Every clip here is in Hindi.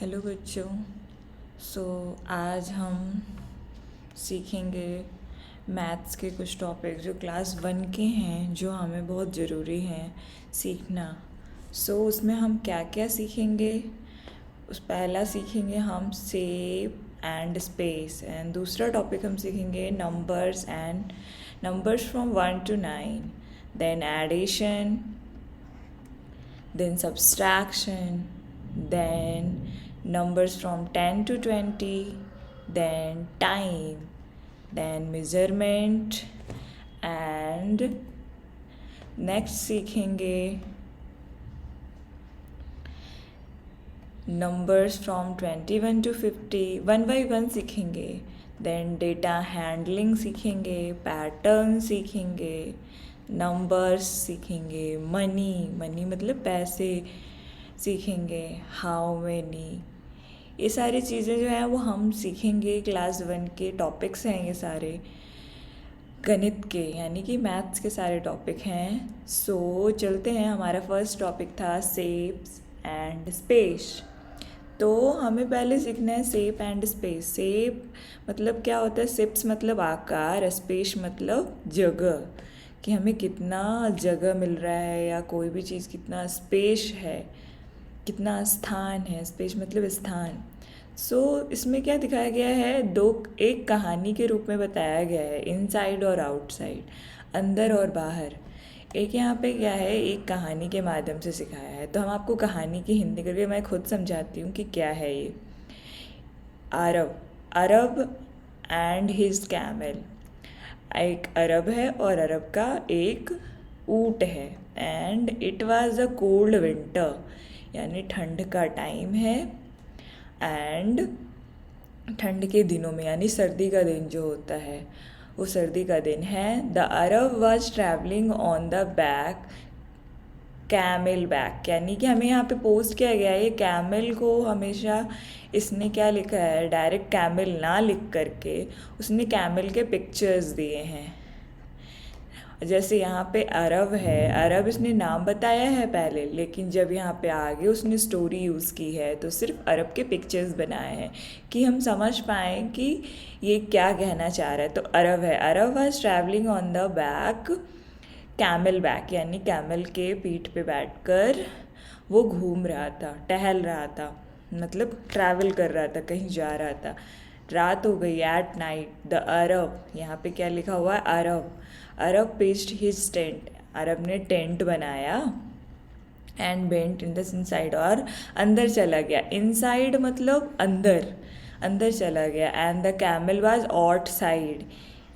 हेलो बच्चों। सो आज हम सीखेंगे मैथ्स के कुछ टॉपिक जो क्लास 1 के हैं, जो हमें बहुत ज़रूरी हैं सीखना। उसमें हम क्या क्या सीखेंगे। उस पहला सीखेंगे हम शेप एंड स्पेस, एंड दूसरा टॉपिक हम सीखेंगे numbers from 1 to 9, then addition, then subtraction, then numbers from 10 to 20, then time, then measurement, and next सीखेंगे numbers from 21 to 50, one by one सीखेंगे। देन डेटा हैंडलिंग सीखेंगे, पैटर्न सीखेंगे, नंबर्स सीखेंगे, मनी मनी मतलब पैसे सीखेंगे, हाउ मैनी। ये सारी चीज़ें जो हैं वो हम सीखेंगे। क्लास 1 के टॉपिक्स हैं ये सारे, गणित के यानी कि मैथ्स के सारे टॉपिक हैं। चलते हैं। हमारा फर्स्ट टॉपिक था शेप्स एंड स्पेस। तो हमें पहले सीखना है शेप एंड स्पेस। शेप मतलब क्या होता है, शेप्स मतलब आकार, स्पेस मतलब जगह, कि हमें कितना जगह मिल रहा है या कोई भी चीज़ कितना स्पेस है, कितना स्थान है। स्पेस मतलब स्थान। इसमें क्या दिखाया गया है, एक कहानी के रूप में बताया गया है, इनसाइड और आउटसाइड, अंदर और बाहर। एक यहाँ पे क्या है, एक कहानी के माध्यम से सिखाया है। तो हम आपको कहानी की हिंदी करके मैं खुद समझाती हूँ कि क्या है ये। Arab and his camel. एक अरब है और अरब का एक ऊँट है। And it was a cold winter, यानी ठंड का टाइम है। एंड ठंड के दिनों में यानी सर्दी का दिन जो होता है वो सर्दी का दिन है। The Arab was travelling on the back camel back, यानी कि हमें यहाँ पे पोस्ट किया गया है। ये कैमल को हमेशा इसने क्या लिखा है, डायरेक्ट कैमल ना लिख करके उसने कैमल के पिक्चर्स दिए हैं। जैसे यहाँ पे अरब है, अरब इसने नाम बताया है पहले, लेकिन जब यहाँ पे आगे उसने स्टोरी यूज़ की है तो सिर्फ अरब के पिक्चर्स बनाए हैं कि हम समझ पाएँ कि ये क्या कहना चाह रहा है। तो अरब है, Arab was travelling on the back camel back, यानी कैमल के पीठ पे बैठकर वो घूम रहा था, टहल रहा था, मतलब ट्रैवल कर रहा था, कहीं जा रहा था। रात हो गई, एट नाइट द अरब, यहाँ पे क्या लिखा हुआ है, अरब पिच्ड हिज टेंट, अरब ने टेंट बनाया। And went in this inside, और अंदर चला गया। इनसाइड मतलब अंदर, अंदर चला गया। And the camel was out side,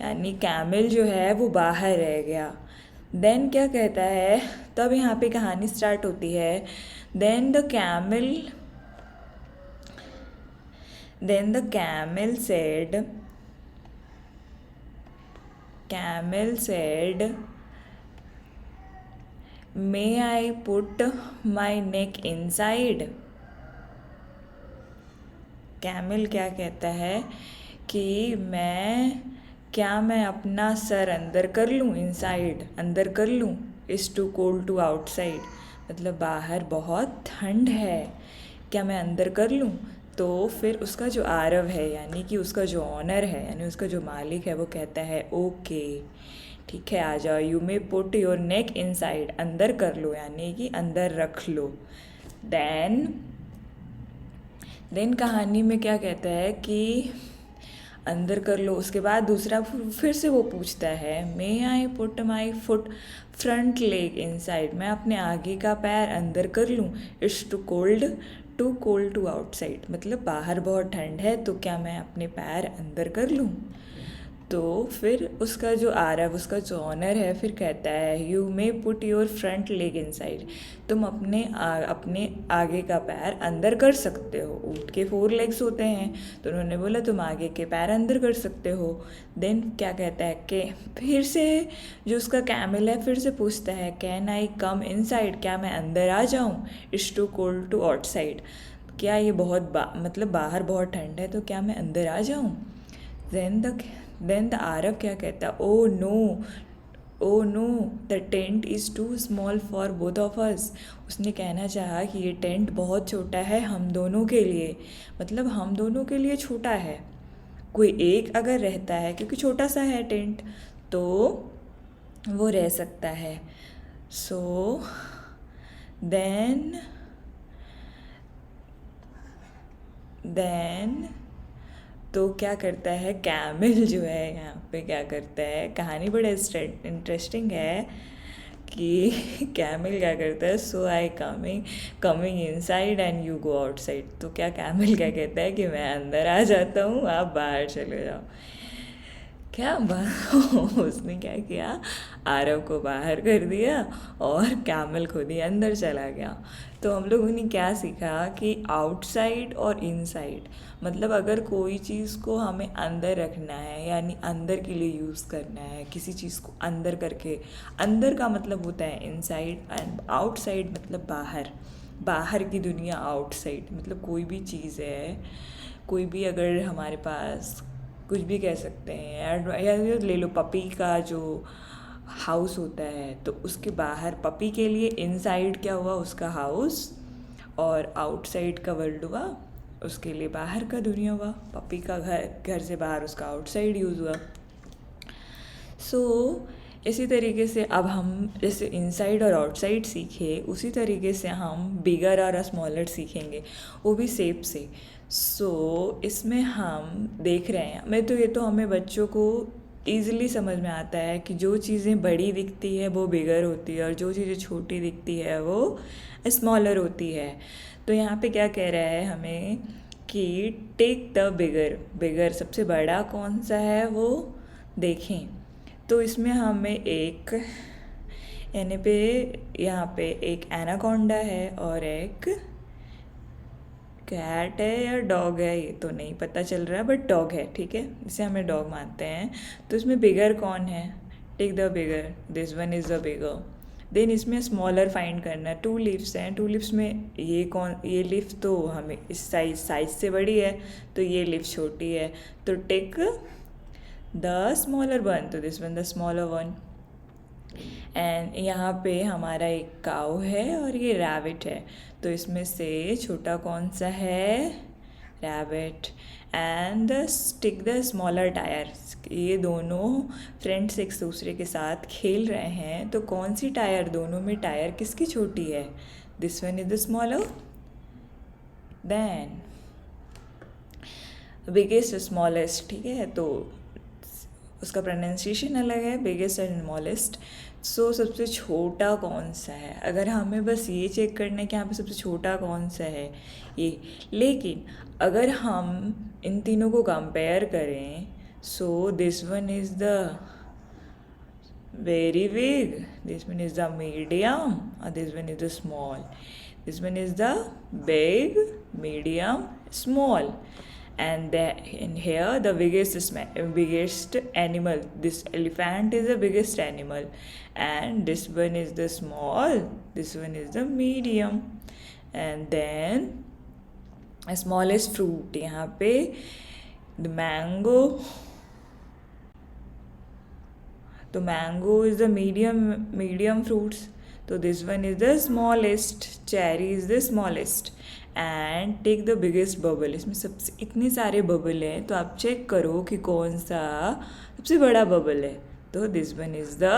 यानी कैमल जो है वो बाहर रह गया। देन क्या कहता है, तब यहाँ पे कहानी स्टार्ट होती है। Then the camel said, may I put my neck inside? Camel क्या कहता है कि मैं अपना सर अंदर कर लूँ, इनसाइड अंदर कर लूँ। Is too cold to outside, मतलब बाहर बहुत ठंड है, क्या मैं अंदर कर लूँ? तो फिर उसका जो आरव है, यानी कि उसका जो ऑनर है, यानी उसका जो मालिक है, वो कहता है ओके ठीक है, आ जाओ। You may put your neck inside, अंदर कर लो, यानी कि अंदर रख लो। देन कहानी में क्या कहता है कि अंदर कर लो। उसके बाद दूसरा फिर से वो पूछता है, may I put my foot front leg inside, मैं अपने आगे का पैर अंदर कर लूँ। It's too cold to outside, मतलब बाहर बहुत ठंड है, तो क्या मैं अपने पैर अंदर कर लूँ? तो फिर उसका जो आरव, उसका जो ऑनर है, फिर कहता है you may put your front leg inside, तुम अपने आगे का पैर अंदर कर सकते हो। ऊँट के 4 लेग्स होते हैं, तो उन्होंने बोला तुम आगे के पैर अंदर कर सकते हो। देन क्या कहता है कि फिर से जो उसका कैमल है फिर से पूछता है, कैन आई कम इनसाइड, क्या मैं अंदर आ जाऊँ? It's too cold to outside, क्या ये बहुत मतलब बाहर बहुत ठंड है, तो क्या मैं अंदर आ जाऊँ? देन द आरब क्या कहता है, oh no oh no, the tent is too small for both of us. उसने कहना चाहा कि ये टेंट बहुत छोटा है हम दोनों के लिए, मतलब हम दोनों के लिए छोटा है। कोई एक अगर रहता है, क्योंकि छोटा सा है टेंट, तो वो रह सकता है। सो देन देन तो क्या करता है कैमल जो है यहाँ पे, क्या करता है, कहानी बड़ा इंटरेस्टिंग है कि कैमल क्या करता है, so I coming inside and you go outside. तो क्या कैमल क्या कहता है कि मैं अंदर आ जाता हूँ, आप बाहर चले जाओ। क्या उसने क्या किया, आरव को बाहर कर दिया और कैमल खुद ही अंदर चला गया। तो हम लोगों ने क्या सीखा कि आउटसाइड और इनसाइड, मतलब अगर कोई चीज़ को हमें अंदर रखना है, यानी अंदर के लिए यूज़ करना है, किसी चीज़ को अंदर करके, अंदर का मतलब होता है इनसाइड एंड आउटसाइड मतलब बाहर, बाहर की दुनिया आउटसाइड। मतलब कोई भी चीज़ है, कोई भी अगर हमारे पास कुछ भी कह सकते हैं, या ले लो पपी का जो हाउस होता है, तो उसके बाहर पपी के लिए इनसाइड क्या हुआ, उसका हाउस, और आउटसाइड का वर्ल्ड हुआ उसके लिए बाहर का दुनिया हुआ। पपी का घर से बाहर उसका आउटसाइड यूज़ हुआ। सो इसी तरीके से अब हम जैसे इनसाइड और आउटसाइड सीखे, उसी तरीके से हम बिगर और स्मॉलर सीखेंगे, वो भी शेप से। सो इसमें हम देख रहे हैं, मैं तो ये तो हमें बच्चों को ईज़िली समझ में आता है कि जो चीज़ें बड़ी दिखती है वो बिगर होती है, और जो चीज़ें छोटी दिखती है वो स्मॉलर होती है। तो यहाँ पे क्या कह रहा है हमें कि टेक द बिगर, बिगर सबसे बड़ा कौन सा है वो देखें। तो इसमें हमें एक यानी पे यहाँ पे एक एनाकोंडा है और एक कैट है या डॉग है, ये तो नहीं पता चल रहा है, बट डॉग है, ठीक है, इसे हमें डॉग मानते हैं। तो इसमें बिगर कौन है, take the bigger, this one is the bigger. Then इसमें स्मॉलर फाइंड करना है। 2 लीव्स हैं, 2 लीव्स में ये लीफ तो हमें इस साइज से बड़ी है, तो ये लीफ छोटी है, तो टेक द स्मॉलर वन, तो this one the smaller one. And यहाँ पे हमारा एक काऊ है और ये रैबिट है, तो इसमें से छोटा कौन सा है, rabbit. And stick the smaller tyre, ये दोनों फ्रेंड्स एक दूसरे के साथ खेल रहे हैं, तो कौन सी टायर, दोनों में टायर किसकी छोटी है, this one is the smaller. Then biggest smallest, ठीक है, तो उसका प्रोनाउंसिएशन अलग है, बिगेस्ट एंड स्मॉलेस्ट। सो सबसे छोटा कौन सा है, अगर हमें बस ये चेक करना है कि यहाँ पे सबसे छोटा कौन सा है ये, लेकिन अगर हम इन तीनों को कंपेयर करें, so this one is the very big, this one is the medium, and this one is the small. This one is the big, medium, small. And in here the biggest animal, this elephant is the biggest animal, and this one is the small, this one is the medium. And then smallest fruit, यहाँ पे the mango, तो mango is the medium fruits, तो this one is the smallest, cherry is the smallest. And take the biggest bubble, इसमें सबसे इतने सारे बबल हैं, तो आप चेक करो कि कौन सा सबसे बड़ा बबल है, तो this one is the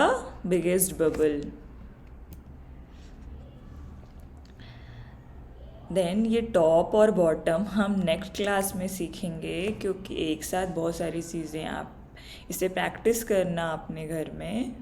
biggest bubble. Then ये टॉप और बॉटम हम नेक्स्ट क्लास में सीखेंगे, क्योंकि एक साथ बहुत सारी चीज़ें आप इसे प्रैक्टिस करना अपने घर में।